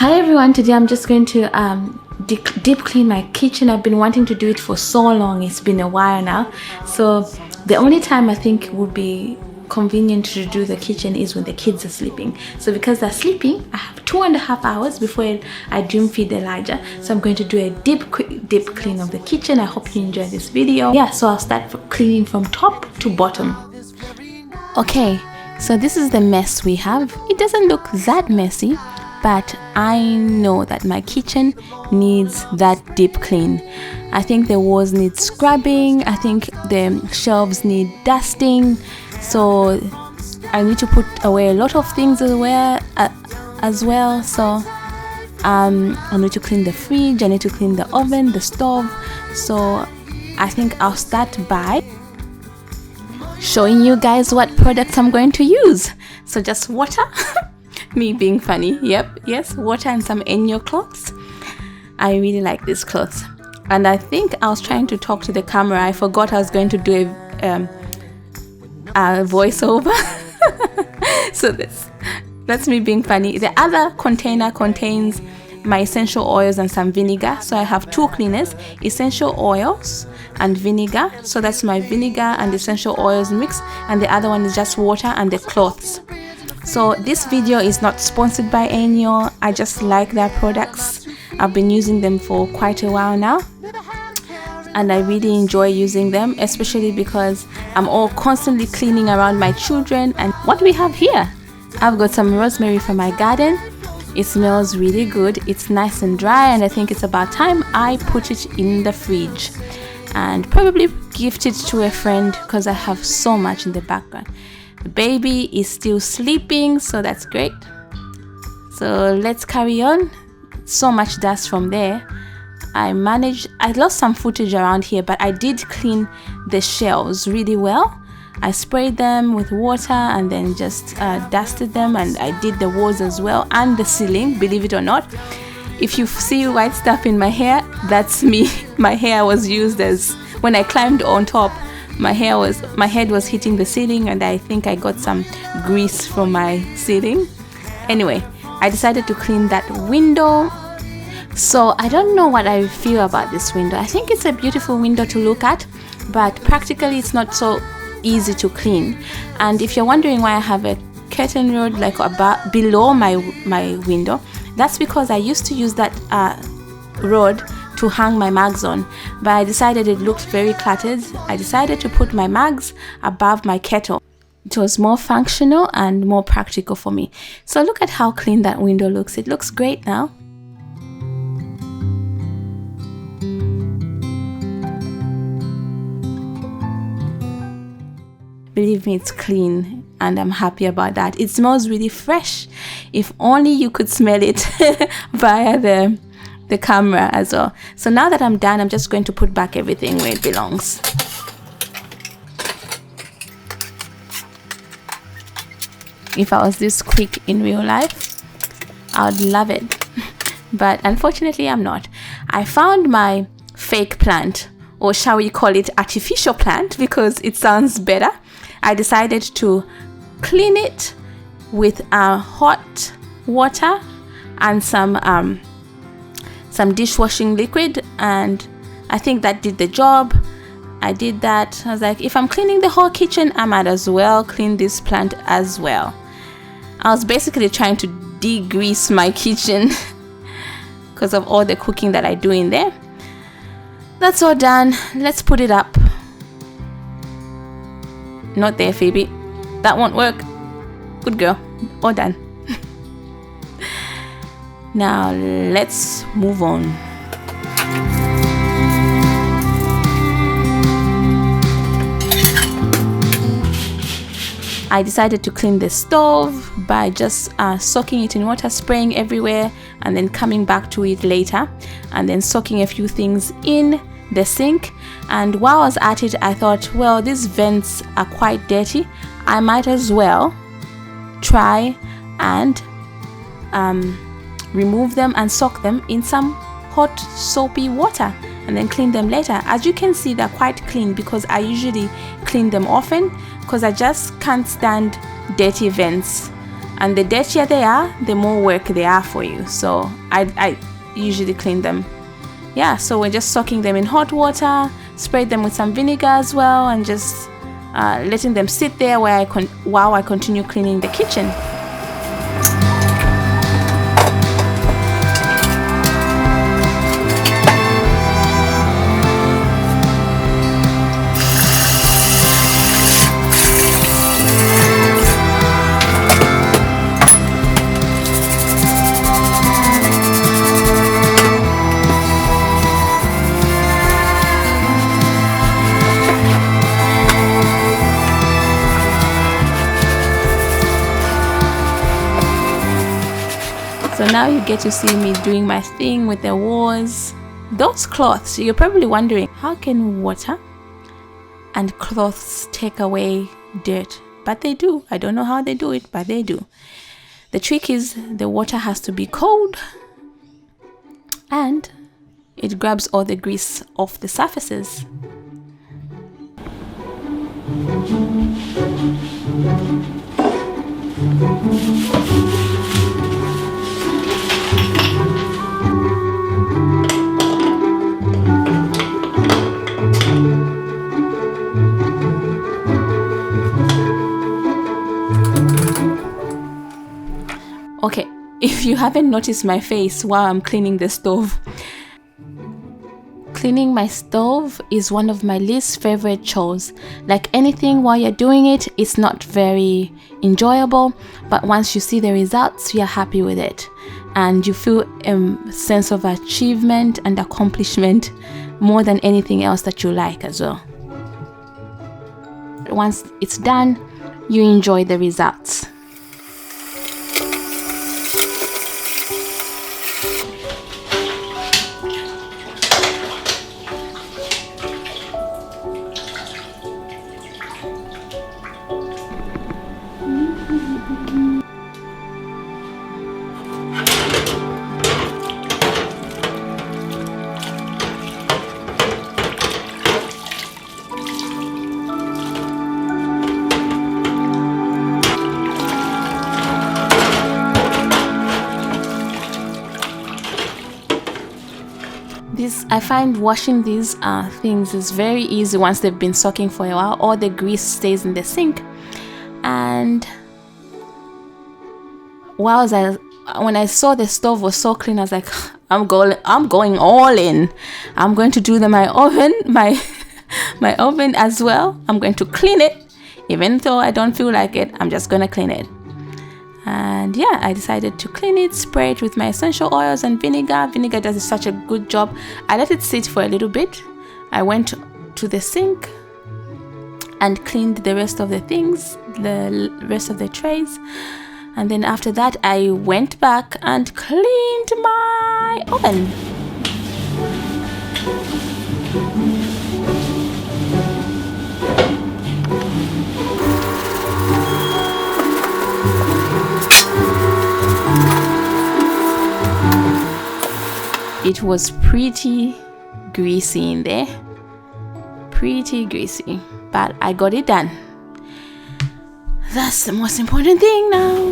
Hi everyone, today I'm just going to deep clean my kitchen. I've been wanting to do it for so long. It's been a while now. So the only time I think would be convenient to do the kitchen is when the kids are sleeping. So because they're sleeping, I have 2.5 hours before I dream feed Elijah. So I'm going to do a deep clean of the kitchen. I hope you enjoy this video. Yeah, so I'll start cleaning from top to bottom. Okay, so this is the mess we have. It doesn't look that messy, but I know that my kitchen needs that deep clean. I think the walls need scrubbing. I think the shelves need dusting. So I need to put away a lot of things as well. So I need to clean the fridge. I need to clean the oven, the stove. So I think I'll start by showing you guys what products I'm going to use. So just water. Me being funny. Yes, water and some Enyo cloths. I really like these clothes. And I think I was trying to talk to the camera. I forgot I was going to do a voiceover. So that's me being funny. The other container contains my essential oils and some vinegar. So I have two cleaners, essential oils and vinegar. So that's my vinegar and essential oils mix, and the other one is just water and the cloths. So this video is not sponsored by Enyo. I just like their products. I've been using them for quite a while now, and I really enjoy using them, especially because I'm all constantly cleaning around my children. And what we have here, I've got some rosemary from my garden. It smells really good. It's nice and dry, and I think it's about time I put it in the fridge and probably gift it to a friend because I have so much in the background. The baby is still sleeping, so that's great. So let's carry on. So much dust from there. I lost some footage around here, but I did clean the shelves really well. I sprayed them with water and then just dusted them, and I did the walls as well and the ceiling, believe it or not. If you see white stuff in my hair, that's me. My hair was used as, when I climbed on top, my head was hitting the ceiling, and I think I got some grease from my ceiling. Anyway, I decided to clean that window. So I don't know what I feel about this window. I think it's a beautiful window to look at, but practically it's not so easy to clean. And if you're wondering why I have a curtain rod like below my window, that's because I used to use that rod to hang my mags on, but I decided it looked very cluttered. I decided to put my mags above my kettle. It was more functional and more practical for me. So look at how clean that window looks. It looks great now. Believe me, it's clean, and I'm happy about that. It smells really fresh. If only you could smell it via the camera as well. So now that I'm done, I'm just going to put back everything where it belongs. If I was this quick in real life, I would love it. But unfortunately, I'm not. I found my fake plant, or shall we call it artificial plant, because it sounds better. I decided to clean it with hot water and some dishwashing liquid, and I think that did the job. I did that. I was like, if I'm cleaning the whole kitchen, I might as well clean this plant as well. I was basically trying to degrease my kitchen because of all the cooking that I do in there. That's all done. Let's put it up. Not there, Phoebe. That won't work. Good girl. All done. Now let's move on. I decided to clean the stove by just soaking it in water, spraying everywhere, and then coming back to it later, and then soaking a few things in the sink. And while I was at it, I thought, well, these vents are quite dirty. I might as well try and remove them and soak them in some hot soapy water and then clean them later. As you can see, they're quite clean because I usually clean them often because I just can't stand dirty vents. And the dirtier they are, the more work they are for you. So I usually clean them. Yeah, so we're just soaking them in hot water, spray them with some vinegar as well, and just letting them sit there while I continue cleaning the kitchen. So now you get to see me doing my thing with the walls. Those cloths, you're probably wondering, how can water and cloths take away dirt? But they do. I don't know how they do it, but they do. The trick is the water has to be cold and it grabs all the grease off the surfaces. Okay, if you haven't noticed my face while I'm cleaning the stove, cleaning my stove is one of my least favorite chores. Like anything, while you're doing it, it's not very enjoyable, but once you see the results, you're happy with it and you feel a sense of achievement and accomplishment more than anything else that you like as well. Once it's done, you enjoy the results. I find washing these things is very easy once they've been soaking for a while. All the grease stays in the sink, and when I saw the stove was so clean, I was like, I'm going all in. I'm going to do my oven, my oven as well. I'm going to clean it, even though I don't feel like it. I'm just going to clean it. And yeah, I decided to clean it, spray it with my essential oils and vinegar. Vinegar does such a good job. I let it sit for a little bit. I went to the sink and cleaned the rest of the things, the rest of the trays. And then after that, I went back and cleaned my oven. It was pretty greasy in there, pretty greasy, but I got it done. That's the most important thing now.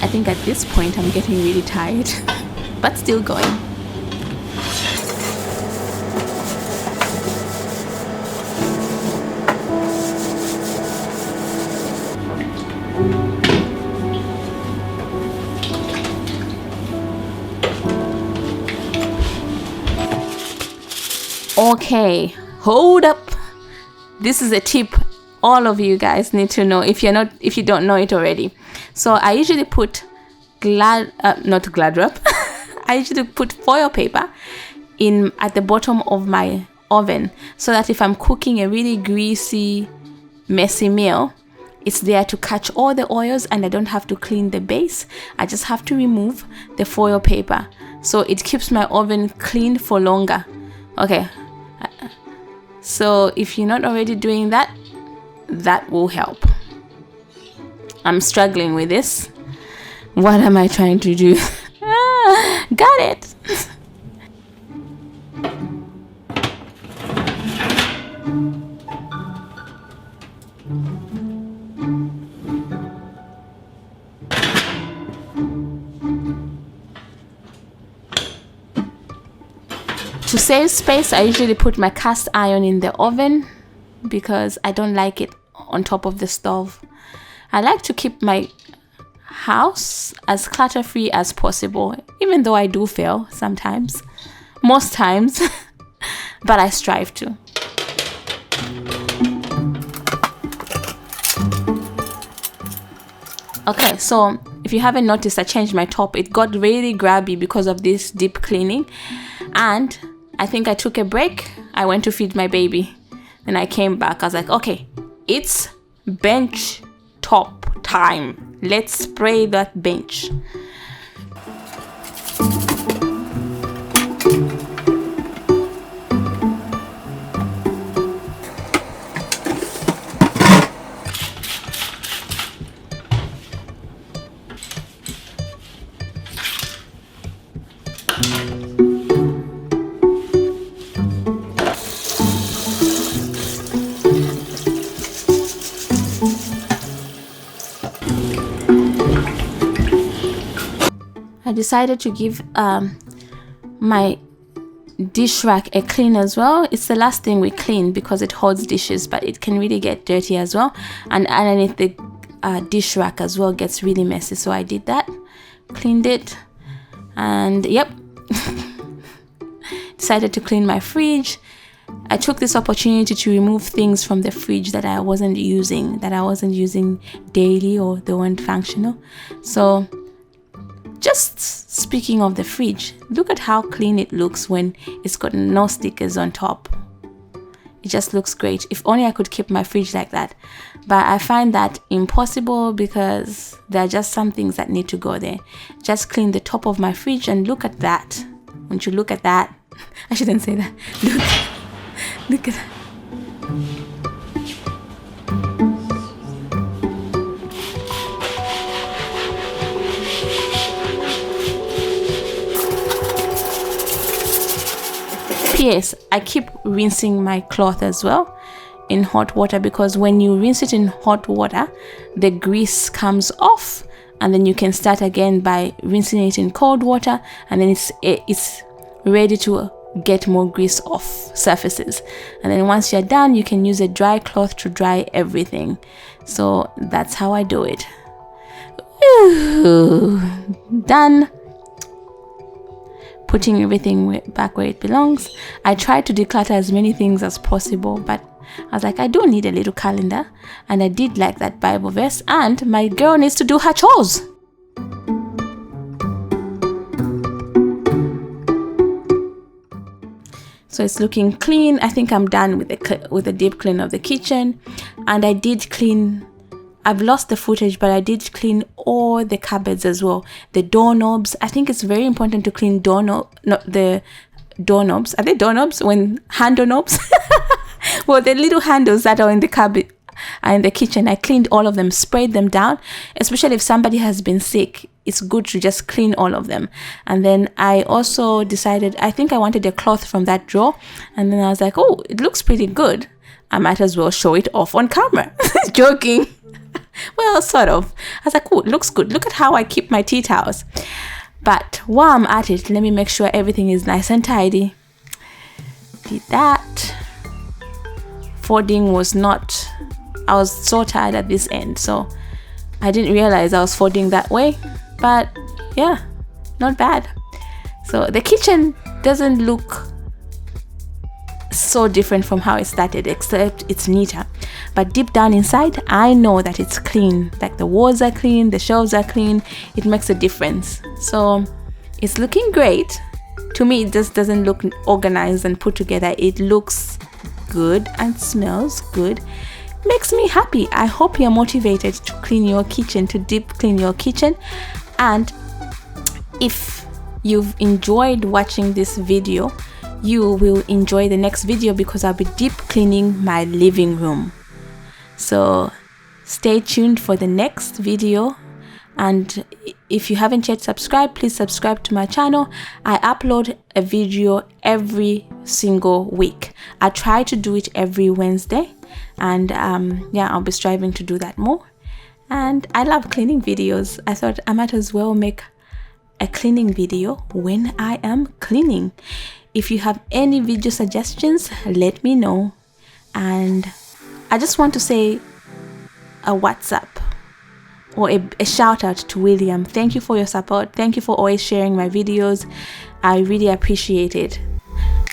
I think at this point I'm getting really tired, but still going. Okay, hold up. This is a tip all of you guys need to know if you don't know it already. So I usually put not glad wrap. I usually put foil paper at the bottom of my oven, so that if I'm cooking a really greasy, messy meal, it's there to catch all the oils and I don't have to clean the base. I just have to remove the foil paper, so it keeps my oven clean for longer. Okay, so if you're not already doing that, that will help. I'm struggling with this. What am I trying to do? Got it. To save space, I usually put my cast iron in the oven because I don't like it on top of the stove. I like to keep my house as clutter-free as possible, even though I do fail sometimes, most times, but I strive to. Okay, so if you haven't noticed, I changed my top. It got really grabby because of this deep cleaning, and I think I took a break. I went to feed my baby, and I came back. I was like, okay, it's bench top time. Let's spray that bench. I decided to give my dish rack a clean as well. It's the last thing we clean because it holds dishes, but it can really get dirty as well, and underneath the dish rack as well gets really messy. So I did that, cleaned it, and yep. Decided to clean my fridge. I took this opportunity to remove things from the fridge that I wasn't using daily, or they weren't functional. So just speaking of the fridge, look at how clean it looks when it's got no stickers on top. It just looks great. If only I could keep my fridge like that. But I find that impossible because there are just some things that need to go there. Just clean the top of my fridge and look at that. Won't you look at that? I shouldn't say that. Look at that. Yes, I keep rinsing my cloth as well in hot water, because when you rinse it in hot water, the grease comes off, and then you can start again by rinsing it in cold water, and then it's ready to get more grease off surfaces. And then once you're done, you can use a dry cloth to dry everything. So that's how I do it. Done. Putting everything back where it belongs. I try to declutter as many things as possible, but I was like, I do need a little calendar, and I did like that Bible verse, and my girl needs to do her chores. So it's looking clean. I think I'm done with the deep clean of the kitchen, and I did clean. I've lost the footage, but I did clean all the cupboards as well. The doorknobs. I think it's very important to clean the doorknobs. Are they doorknobs? Handle knobs? Well, the little handles that are in the cupboard are in the kitchen. I cleaned all of them, sprayed them down. Especially if somebody has been sick, it's good to just clean all of them. And then I also decided, I think I wanted a cloth from that drawer. And then I was like, oh, it looks pretty good. I might as well show it off on camera. Joking. Well, sort of. I was like, oh, it looks good. Look at how I keep my tea towels. But while I'm at it, let me make sure everything is nice and tidy. Did that. Folding was not... I was so tired at this end, so I didn't realize I was folding that way. But yeah, not bad. So the kitchen doesn't look so different from how it started, except it's neater. But deep down inside, I know that it's clean. Like the walls are clean, the shelves are clean. It makes a difference. So it's looking great. To me, it just doesn't look organized and put together. It looks good and smells good. Makes me happy. I hope you're motivated to clean your kitchen, to deep clean your kitchen. And if you've enjoyed watching this video, you will enjoy the next video, because I'll be deep cleaning my living room. So stay tuned for the next video. And if you haven't yet subscribed, please subscribe to my channel. I upload a video every single week. I try to do it every Wednesday, and yeah, I'll be striving to do that more. And I love cleaning videos. I thought I might as well make a cleaning video when I am cleaning. If you have any video suggestions, let me know. And I just want to say a WhatsApp or a shout out to William. Thank you for your support. Thank you for always sharing my videos. I really appreciate it.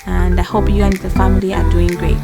And I hope you and the family are doing great.